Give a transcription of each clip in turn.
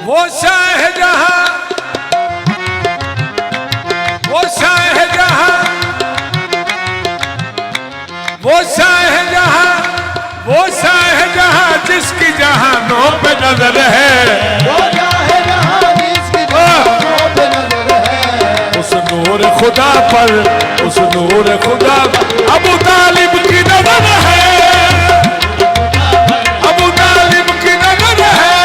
वो शाहजहां, वो शाहजहां, वो शाहजहां, वो शाहजहां जिसकी जहानों पे नजर है, वो शाहजहां जिसकी जहानों पे नजर है। उस नूर खुदा पर, उस नूर खुदा पर अबू तालिब की नजर है, अबू तालिब की नजर है,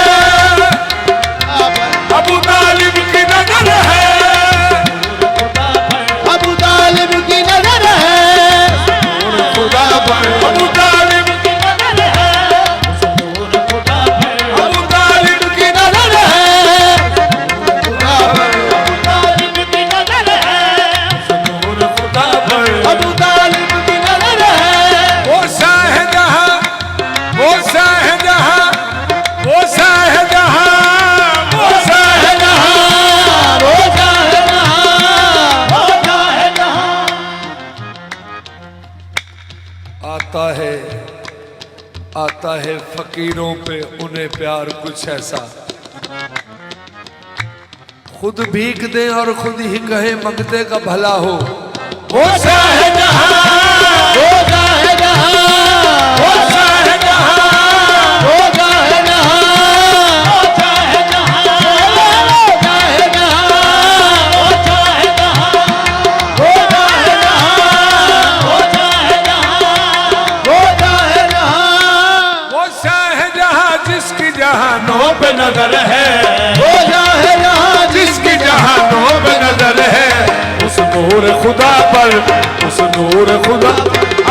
अबू तालिब की नजर है, अबू तालिब की नजर है। नूर खुदा पर अबू तालिब की नजर है, नूर खुदा पर अबू तालिब की नजर है, खुदा पर अबू तालिब की नजर है। नूर खुदा पर अबू तालिब की नजर है। वो शाहजहां, वो शाहजहां, वो शाहजहां, वो शाहजहां, वो शाहजहां, वो शाहजहां। आता है फकीरों पे उन्हें प्यार कुछ ऐसा, खुद भीख दे और खुद ही कहे मंगते का भला हो। वो शाहजहां, वो शाहजहां, वो शाहजहां, वो शाहजहां, वो शाहजहां, वो शाहजहां, वो शाहजहां, वो शाहजहां, वो शाहजहां, वो शाहजहां जिसकी जहानों पे नजर है, वो शाहजहां जिसकी जहानों पे नजर है, उस नूर खुदा पर, उस नूर खुदा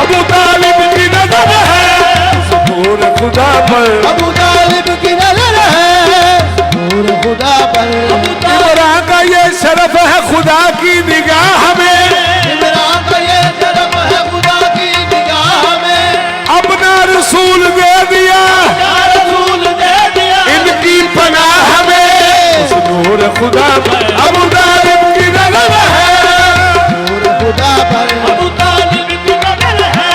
अबू तालिब की नजर है, उस नूर खुदा पर अबू तालिब की नजर है। नूर खुदा पर इमरान का ये शरफ है खुदा की निगाह में, इमरान का ये शरफ है खुदा की निगाह में। अपना रसूल दे दिया, या रसूल दे दिया इनकी पनाह में, उस नूर खुदा पर अबू तालिब की नजर है, नूर खुदा पर अबू तालिब की नजर है।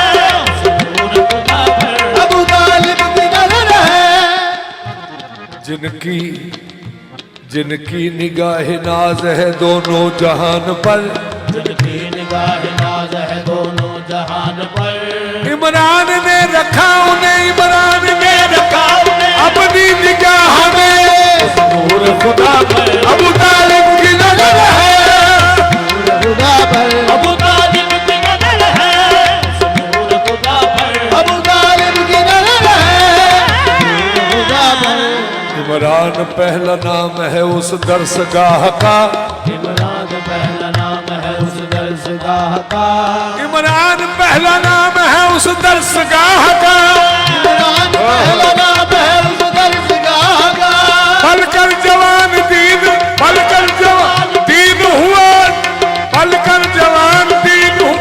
नूर खुदा पर अबू तालिब की नजर है। जिनकी जिनकी निगाह नाज है दोनों जहान पर, जिनकी निगाह नाज है दोनों जहान पर। इमरान ने रखा उन्हें, इमरान ने रखा उन्हें अपनी निगाह में, उस नूर खुदा पर अबू तालिब की नजर है, नूर खुदा पर अबू तालिब की नजर है। नूर खुदा पर अबू तालिब की नजर है। नूर खुदा पर इमरान पहला नाम है उस दरसगाह का, इमरान पहला नाम है उस दरसगाह का। इमरान पहला नाम है उस दरसगाह का, इमरान पहला नाम है उस दरसगाह का। पलकर जवान दीन, पलकर जवान दीन हुआ, पलकर जवान दीन हुआ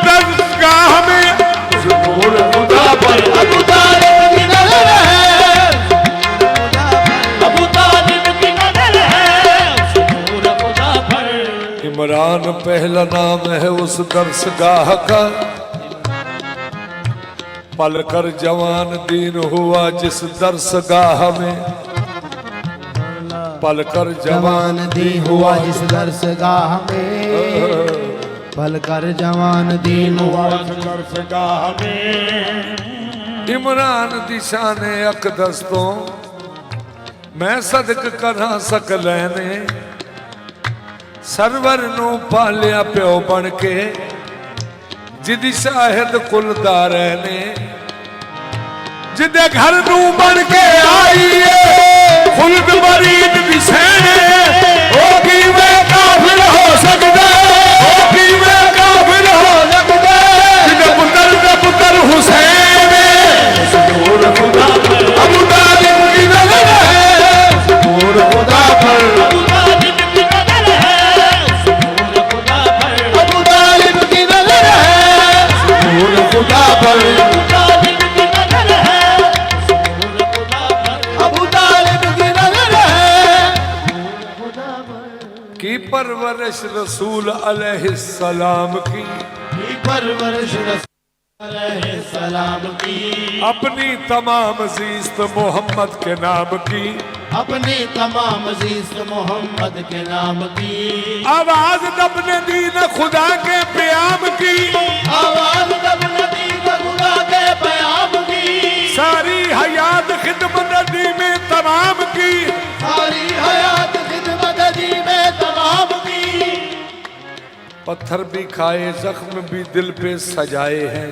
दरसगाह में, उस नूर खुदा पर अबू तालिब की नजर है। अबू तालिब की नजर है। नूर खुदा पर इमरान पहला नाम है उस दरसगाह का, पलकर जवान दीन हुआ जिस दरसगाह में, पलकर जवान जवान दीन हुआ जिस दरसगाह में। पलकर जवान दीन हुआ जिस दरसगाह में। इमरान दी शान अकदस तो मैं सदक करा सकलैने, सरवर नू पालिया प्यो बन के जिदी शाहिद कुलदारे ने, जिदे घर नू बन के आईए खुल्द मरीद भी सहने, ओ कीवे काफिर हो सकदा, ओ कीवे काफिर हो सकदा, जिदे पुत्र हुसैन नूर खुदा पर अबू तालिब की नजर है, नूर खुदा पर अबू तालिब की नजर है। नूर खुदा पर अबू तालिब की नजर है। नूर खुदा पर अबू तालिब की नजर है। नूर खुदा पर अबू तालिब की नजर है। की परवरिश रसूल अलैहिस्सलाम की, परवरिश रसूल अलैहिस्सलाम की, अपनी तमाम जीस्त मोहम्मद के नाम की, अपनी तमाम अजीज मोहम्मद के नाम की। आवाज दबने दी न खुदा के प्याम की, आवाज दबने दी न खुदा के प्याम की। सारी हयात खिदमत दी में तमाम की, सारी हयात खिदमत दी में तमाम की। पत्थर भी खाए जख्म भी दिल पे सजाए हैं,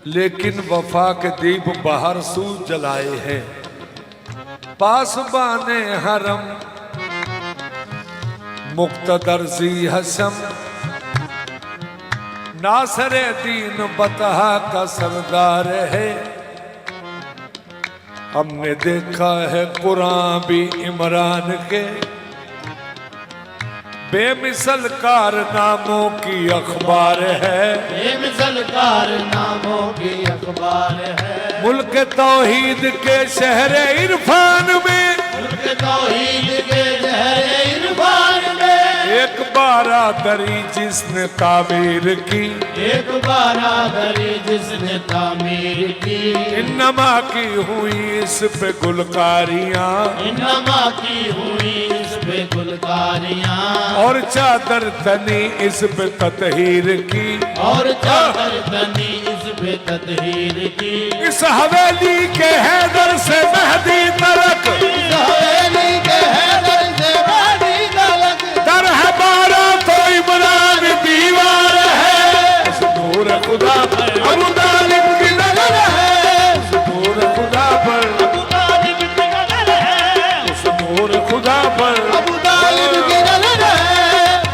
लेकिन वफा के दीप बाहर सू जलाए हैं। पासबाने हरम मुक्तदर सी हसम, नासरे दीन बतहा का सरदार है। हमने देखा है कुरान भी इमरान के, बेमिसल कारनामों की अखबार है। बेमिसल कारनामों की अखबार है। मुल्क तौहीद के शहर इरफान में, मुल्क तौहीद के शहर इरफान में, एक बारादरी जिसने तामीर की, एक बारादरी जिसने तामीर की। इन्नमा की हुई इस पे गुलकारियां, इन्नमा की हुई इस पे गुलकारियां, और चादर तनी इस पे ततहीर की, और चादर तनी इस पे ततहीर की। इस हवेली के हैदर से मेहदी तलक, इस हवेली के हैदर से मेहदी तलक, दर है बारा तो इमरान दीवार है। उस नूर खुदा पर अबू तालिब की नजर है, उस नूर खुदा पर अबू तालिब की नजर है। उस नूर खुदा पर अबू तालिब की नजर है।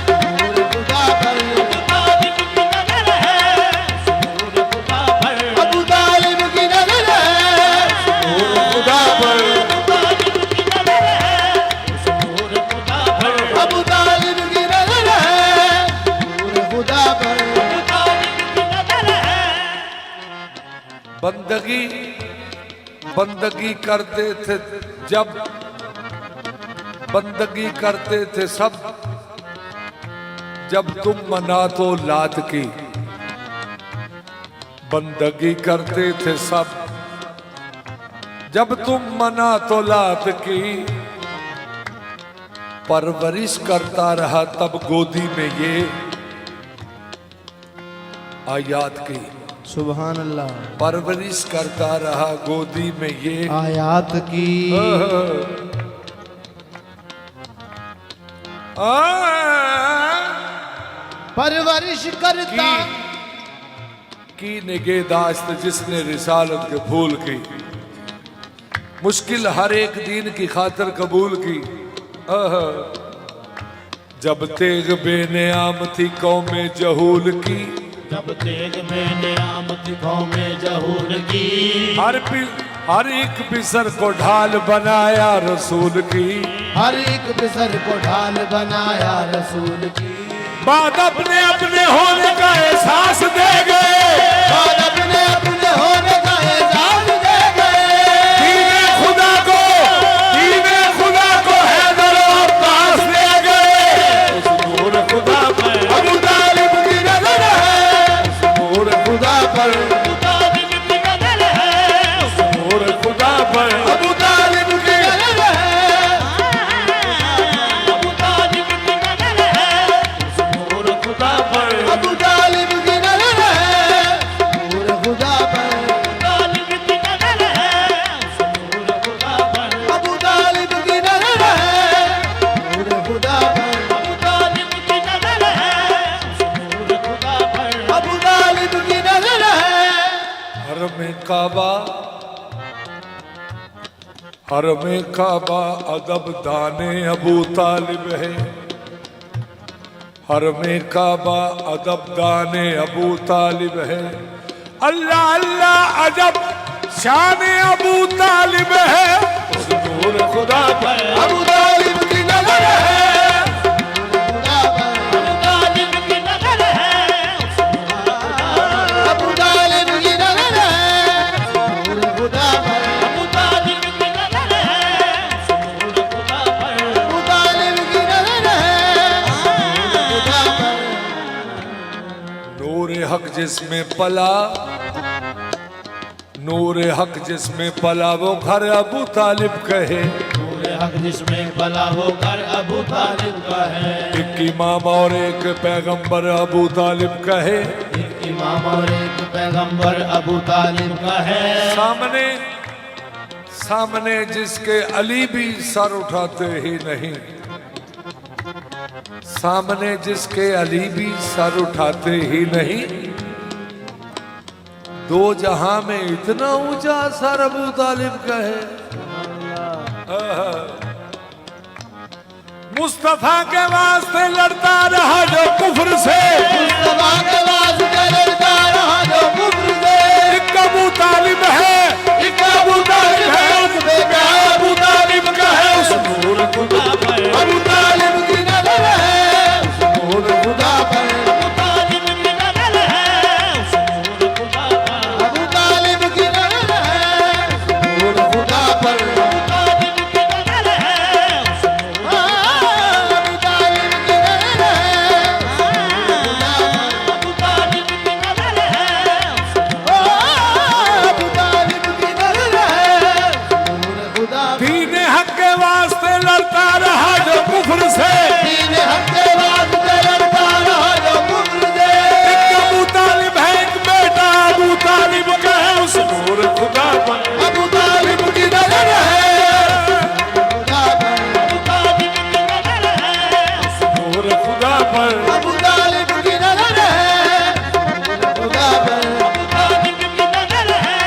नूर खुदा पर अबू तालिब की नजर है। नूर खुदा पर अबू तालिब की नजर है। नूर खुदा पर नूर खुदा पर अबू तालिब की नजर है। नूर खुदा पर अबू तालिब की नजर है। बंदगी बंदगी करते थे जब, बंदगी करते थे सब जब तुम मना तो लात की। बंदगी करते थे सब जब तुम मना तो लात की। परवरिश करता रहा तब गोदी में ये आयात की। सुभान अल्लाह। परवरिश करता रहा गोदी में ये आयात की। परवरिश करता की निगहदाश्त जिसने रिसालत के फूल की। मुश्किल हर एक दीन की खातिर कबूल की। जब तेग बेनियाम थी कौमे जहूल की, जब तेग में नियाम थी कौमे जहूल की। हर एक बिसर को ढाल बनाया रसूल की। हर एक बिसर को ढाल बनाया रसूल की। बाद अपने अपने होने का एहसास दे गए, बाद अपने अपने होने का एहसास दे गए। दीने खुदा को हैदर और अब्बास दे गए। उस नूर खुदा पर अबू तालिब की नजर है, उस नूर खुदा पर अबू तालिब की नजर है। उस नूर खुदा पर अबू तालिब की नजर है। अबू तालिब की नजर है। उस नूर खुदा पर अबू तालिब की नजर है। नूर खुदा पर तालिब की नजर है। नूर खुदा पर अबू तालिब की नजर है। नूर खुदा पर अबू तालिब की नजर है। नूर खुदा पर अबू तालिब की नजर है। हर में काबा अदब दाने अबू तालिब है। हर में काबा अदब दाने अबू तालिब है। अल्लाह अल्लाह अजब शान अबू तालिब है। उस नूर खुदा पर अबू तालिब की नजर है। खुदा पर अबू तालिब की नजर है। अबू तालिब की नजर है। नूर खुदा पर अबू तालिब की नजर है। नूर खुदा पर अबू तालिब की नजर है। नूर खुदा पर नूर हक जिसमें पला, नूर हक जिसमें पला वो घर अबू तालिब कहे, नूर हक जिसमें पला वो घर अबू तालिब का है। एक इमाम और एक पैगंबर अबू तालिब कहे, एक इमाम और एक पैगंबर अबू तालिब का है। सामने सामने जिसके अली भी सर उठाते ही नहीं, सामने जिसके अली भी सर उठाते ही नहीं, दो जहां में इतना ऊंचा सर अबू तालिब का है। मुस्तफा के वास्ते लड़ता रहा जो कुफ्र से, मुस्तफा के वास्ते लड़ता रहा जो कुफ्र से। एक अबू तालिब है, एक अबू तालिब है, अबू तालिब का है। उस नूर खुदा पर अबू तालिब की नजर है, उस नूर खुदा पर। अबू तालिब की नजर है, उस नूर खुदा पर। अबू तालिब की नजर है, उस नूर खुदा पर। अबू तालिब की नजर है, उस नूर अबू तालिब की नजर है, उस नूर खुदा पर। अबू तालिब की नजर है, अबू तालिब की नजर है, उस नूर खुदा पर। दीन हक के वास्ते लड़ता रहा जो कुफ्र से, दीन हक के वास्ते लड़ता रहा जो कुफ्र से। एक अबू तालिब है, एक बेटा अबू तालिब का है। उस नूर खुदा पर अबू तालिब की नजर है, खुदा पर। अबू तालिब की नजर है, नूर खुदा पर अबू तालिब की नजर है, खुदा पर। अबू तालिब की नजर है।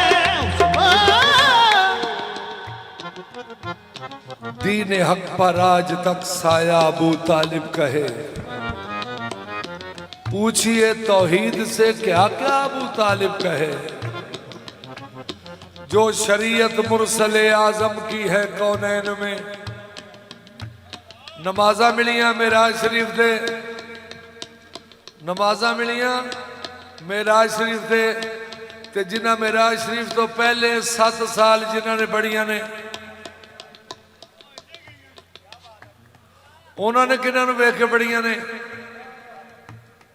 दीन हक पर आज तक साया अबू तालिब कहे। पूछिए तौहीद से क्या क्या अबू तालिब कहे। जो शरीयत मुरसले आजम की है कौनैन में, नमाजा मिलियां मेराज शरीफ दे, नमाजा मिलियां मेराज शरीफ दे। ते जिन्हां मेराज शरीफ तो पहले 7 साल जिन्हां ने पढ़ियां ने, उन्होंने किन्हां नूं वेख के पढ़ियां ने?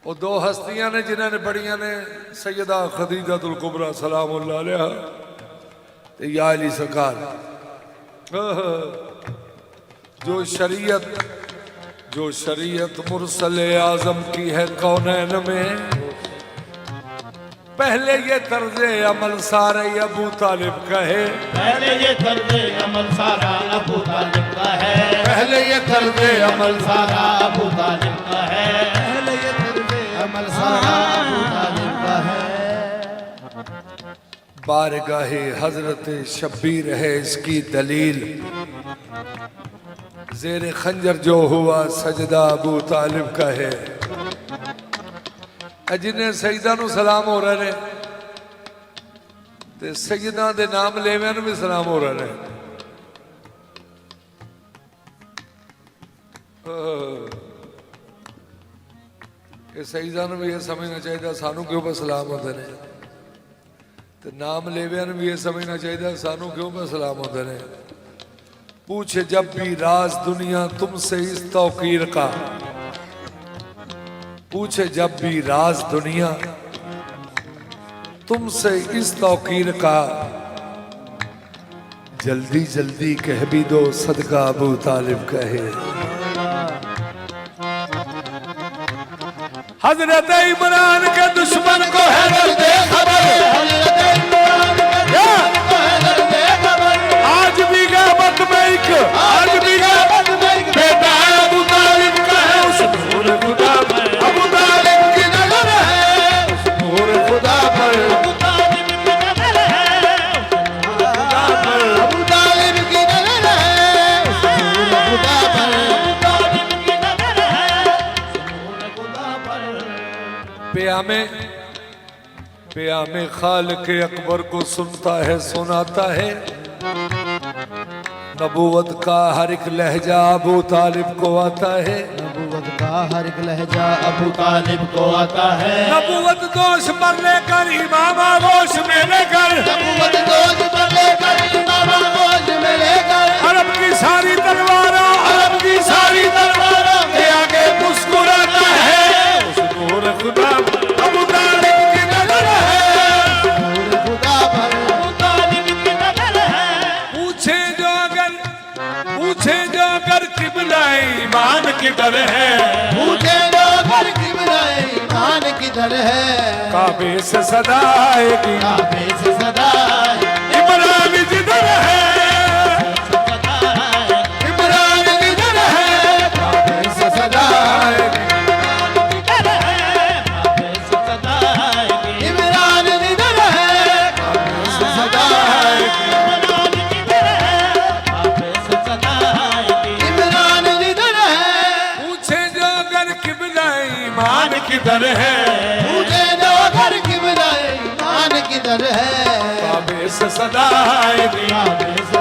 वो दो हस्तियां ने जिन्हां ने पढ़ियां ने, सैयदा खदीजतुल कुबरा सलामुल्लाह अलैहा ते या अली सरकार। जो शरीयत मुरसले आजम की है कौनैन में, पहले ये तर्जे अमल सारे अबू तालिब कहे। पहले ये तर्जे अमल सारा अबू तालिब का है। पहले ये तर्जे अमल सारा अबू तालिब का है। पहले ये तर्जे अमल सारा अबू तालिब का है। बारगाहे हजरत शब्बीर है इसकी दलील, जेर खंजर जो हुआ सजदा अबू तालिब का है। जिन्हें सईदा नूं सलाम हो रहे ने, ते सईदा दे नाम लेविਆਂ ਨੂੰ भी सलाम हो रहे ने। कि सईदा नूं भी ये समझना चाहिए सानू क्यों पर सलाम होते हैं, तो नाम लेविਆਂ ਨੂੰ भी ये समझना चाहिए सानू क्यों पर सलाम होते हैं। पूछे जब भी राज दुनिया तुमसे इस तौकीर का, पूछे जब भी राज दुनिया तुमसे इस तौकीर का, जल्दी जल्दी कह भी दो सदका अबू तालिब कहे। हजरत इमरान के दुश्मन को है दर्द खबर, आज भी ग़ैबत में एक, आज भी ग़ैबत में एक बेटा है अबू तालिब का है। उस नूर खुदा पर अबू तालिब की नजर है, उस नूर खुदा पर। अबू तालिब की नजर है, अबू तालिब की नजर है, उस नूर खुदा पर। अबू तालिब की नजर है, उस नूर खुदा पर। प्यामे खालिक अकबर को सुनता है सुनाता है, नबूवत का हर एक लहजा अबू तालिब को आता है। नबूवत का हर एक लहजा अबू तालिब को आता है। नबूवत दोष पर लेकर इमाम आगोश में लेकर, नबूवत दोष पर लेकर इमाम आगोश में लेकर, अरब की सारी तलवारों, अरब की सारी तलवारों के आगे मुस्कुराता है। उस नूर खुदा पर अबू तालिब की नजर है, नूर खुदा पर। पूछे जो अगर किबलाए ईमान किधर है, पूछे जो घर किबलाए ईमान किधर है, काबे से सदा आएगी काबे से सदा इमरान जिधर है, इमरान किधर है, काबे से सदा किधर है काबे से सदा आएगी इमरान किधर है, काबे से सदा इमरान किधर है काबे से सदा आएगी इमरान किधर है, पूछे जो अगर किबलाए ईमान किधर है, पूछे जो घर किबलाए ईमान किधर है, काबे से सदा आएगी काबे से